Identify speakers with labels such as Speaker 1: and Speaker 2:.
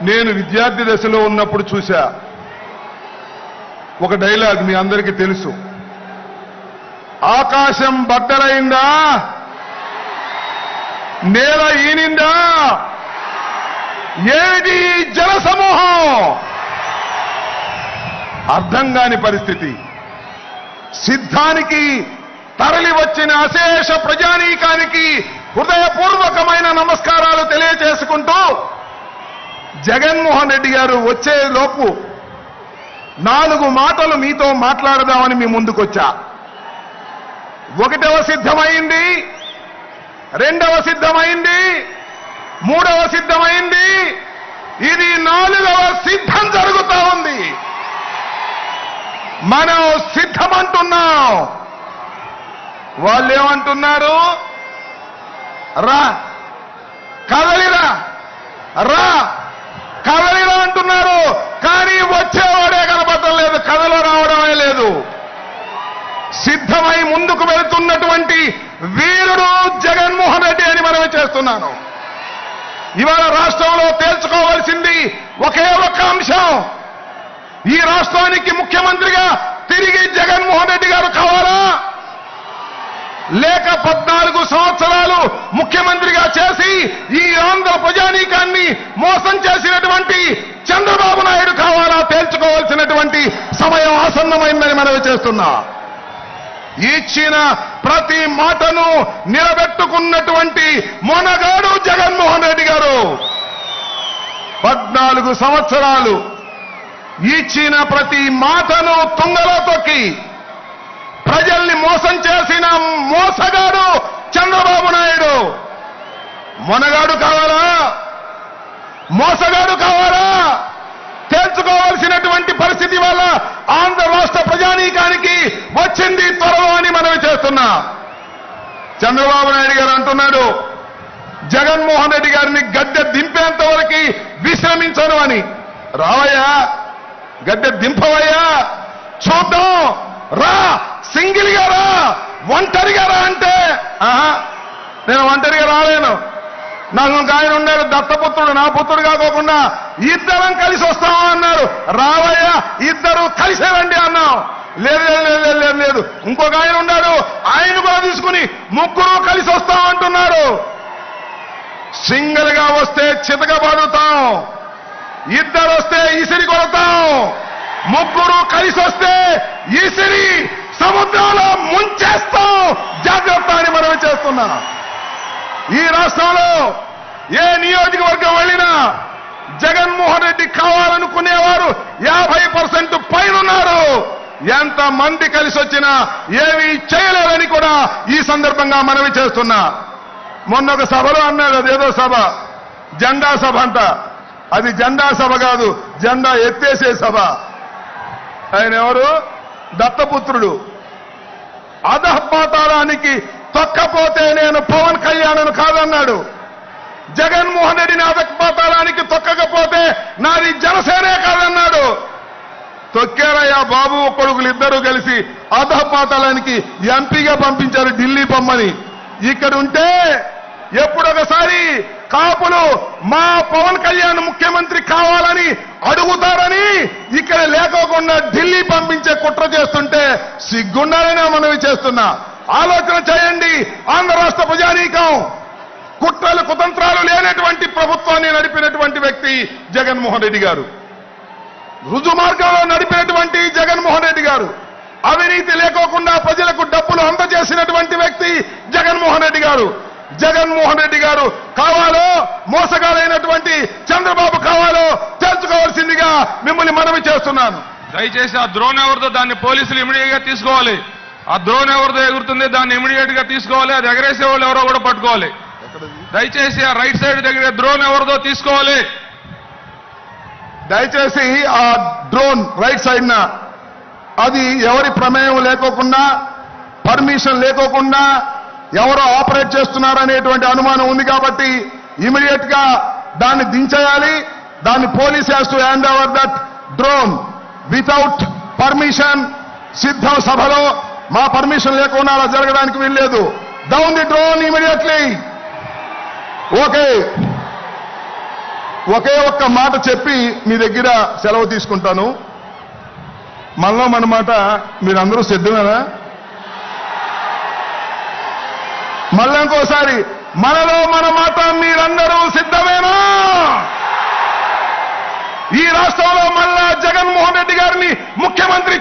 Speaker 1: నేను విద్యార్థి దశలో ఉన్నప్పుడు చూశా. ఒక డైలాగ్ మీ అందరికీ తెలుసు. ఆకాశం బద్దలైందా, నేల ఈనిందా, ఏమిటి జల సమూహం? అర్థం కాని పరిస్థితి. సిద్ధానికి తరలి వచ్చిన అశేష ప్రజానీకానికి హృదయపూర్వకమైన నమస్కారాలు తెలియజేసుకుంటూ జగన్మోహన్ రెడ్డి గారు వచ్చే లోపు 4 మాటలు మీతో మాట్లాడదామని మీ ముందుకొచ్చా. 1వ సిద్ధమైంది, 2వ సిద్ధమైంది, 3వ సిద్ధమైంది, ఇది 4వ సిద్ధం జరుగుతా ఉంది. మనం సిద్ధమంటున్నాం. వాళ్ళు ఏమంటున్నారు? రా కదలిరా, రా కదలిరా అంటున్నారు. కానీ వచ్చేవాడే కనపడటం లేదు, కథలో రావడమే లేదు. సిద్ధమై ముందుకు వెళుతున్నటువంటి వీరుడు జగన్మోహన్ రెడ్డి అని మనమే చేస్తున్నాను. ఇవాళ రాష్ట్రంలో తేల్చుకోవాల్సింది ఒకే ఒక అంశం. ఈ రాష్ట్రానికి ముఖ్యమంత్రిగా తిరిగి జగన్మోహన్ రెడ్డి గారు కావాలా, లేక 14 సంవత్సరాలు ముఖ్యమంత్రిగా చేసి ఈ ఆంధ్ర ప్రజానీకాన్ని మోసం చేసినటువంటి చంద్రబాబు నాయుడు కావాలా? తేల్చుకోవాల్సినటువంటి సమయం ఆసన్నమైందని మనవి చేస్తున్నా. ఇచ్చిన ప్రతి మాటను నిలబెట్టుకున్నటువంటి మొనగాడు జగన్మోహన్ రెడ్డి గారు. 14 సంవత్సరాలు ఇచ్చిన ప్రతి మాటను తుంగలో తొక్కి ప్రజల్ని మోసం చేసిన మోసగాడు చంద్రబాబు నాయుడు. మొనగాడు కావాలా, మోసగాడు కావాలా? తేల్చుకోవాల్సినటువంటి పరిస్థితి వల్ల ఆంధ్ర రాష్ట్ర ప్రజానీకానికి వచ్చింది త్వరలో అని మనవి చేస్తున్నా. చంద్రబాబు నాయుడు గారు అంటున్నాడు జగన్మోహన్ రెడ్డి గారిని గద్దె దింపేంత వరకు విశ్రమించను అని. రావయ్యా, గద్దె దింపవయ్యా, చూద్దాం. రా, సింగిల్గా రా, ఒంటరిగా రా అంటే నేను ఒంటరిగా రాలేను. నాకు ఒక ఆయన ఉన్నాడు, దత్తపుత్రుడు, నా పుత్రుడు కాకోకుండా ఇద్దరం కలిసి వస్తాము అన్నారు. రావయ్యా, ఇద్దరు కలిసే రండి అన్నాం. లేదు లేదు లేదు లేదు. ఇంకొక ఆయన ఉన్నాడు, ఆయన కూడా తీసుకుని 3 కలిసి వస్తాం అంటున్నారు. సింగిల్ గా వస్తే చితకబడుతాం, 2 వస్తే ఇసిరి కొడతాం, 3 కలిసి వస్తే ఇసిరి సముద్రంలో ముంచేస్తాం. జాగ్రత్త అని మనవి చేస్తున్నా. ఈ రాష్ట్రంలో ఏ నియోజకవర్గం వెళ్ళినా జగన్మోహన్ రెడ్డి కావాలనుకునేవారు 50% పైనున్నారు. ఎంత మంది కలిసి వచ్చినా ఏమీ చేయలేరని కూడా ఈ సందర్భంగా మనవి చేస్తున్నా. మొన్న ఒక సభలో అన్నాడు, అదేదో సభ, జెండా సభ అంట. అది జెండా సభ కాదు, జెండా ఎత్తేసే సభ. ఆయన ఎవరు? దత్తపుత్రుడు. అధపాతాళానికి తొక్కపోతే నేను పవన్ కళ్యాణ్ కాదన్నాడు. జగన్మోహన్ రెడ్డిని అధపాతాళానికి తొక్కకపోతే నాది జనసేనే కాదన్నాడు. తొక్కారయ్యా బాబు కొడుకులు ఇద్దరు కలిసి అధపాతాళానికి ఎంపీగా పంపించారు ఢిల్లీ పొమ్మని. ఇక్కడ ఉంటే ఎప్పుడొకసారి కాపులు మా పవన్ కళ్యాణ్ ముఖ్యమంత్రి కావాలని అడుగుతారని ఇక్కడ లేకోకుండా ఢిల్లీ పంపించే కుట్ర చేస్తుంటే సిగ్గుండాలని మనవి చేస్తున్నా. ఆలోచన చేయండి. ఆంధ్ర రాష్ట్ర ప్రజానీకం కుట్రలు కుతంత్రాలు లేనటువంటి ప్రభుత్వాన్ని నడిపినటువంటి వ్యక్తి జగన్మోహన్ రెడ్డి గారు. రుజు మార్గంలో నడిపినటువంటి జగన్మోహన్ రెడ్డి గారు. అవినీతి లేకోకుండా ప్రజలకు డబ్బులు అందజేసినటువంటి వ్యక్తి జగన్మోహన్ రెడ్డి గారు. జగన్మోహన్ రెడ్డి గారు కావాలో, మోసగాలైనటువంటి చంద్రబాబు కావాలో తెలుసుకోవాల్సిందిగా మిమ్మల్ని మనవి చేస్తున్నాను.
Speaker 2: దయచేసి ఆ డ్రోన్ ఎవరిదో దాన్ని పోలీసులు ఇమీడియట్ గా తీసుకోవాలి. ఆ డ్రోన్ ఎవరిదో ఎగురుతుంది దాన్ని ఇమీడియట్ గా తీసుకోవాలి. అది ఎగరేసే వాళ్ళు ఎవరో కూడా పట్టుకోవాలి. దయచేసి ఆ రైట్ సైడ్ దగ్గర డ్రోన్ ఎవరిదో తీసుకోవాలి.
Speaker 1: దయచేసి ఆ డ్రోన్ రైట్ సైడ్ అది ఎవరి ప్రమేయం లేకోకుండా, పర్మిషన్ లేకోకుండా ఎవరో ఆపరేట్ చేస్తున్నారనేటువంటి అనుమానం ఉంది కాబట్టి ఇమీడియట్ గా దాన్ని దించేయాలి. దాన్ని police has to hand over that drone without permission. సిద్ధం సభలో మా పర్మిషన్ లేకుండా అలా జరగడానికి వీల్లేదు. Down the drone immediately. Okay ఒకే ఒక్క మాట చెప్పి మీ దగ్గర సెలవు తీసుకుంటాను. మనలో మన మాట మీరందరూ సిద్ధమేనా? మళ్ళీ ఇంకోసారి, మనలో మన మాట మీరందరూ సిద్ధమేనా? ఈ రాష్ట్రంలో మళ్ళా జగన్మోహన్ రెడ్డి గారిని ముఖ్యమంత్రి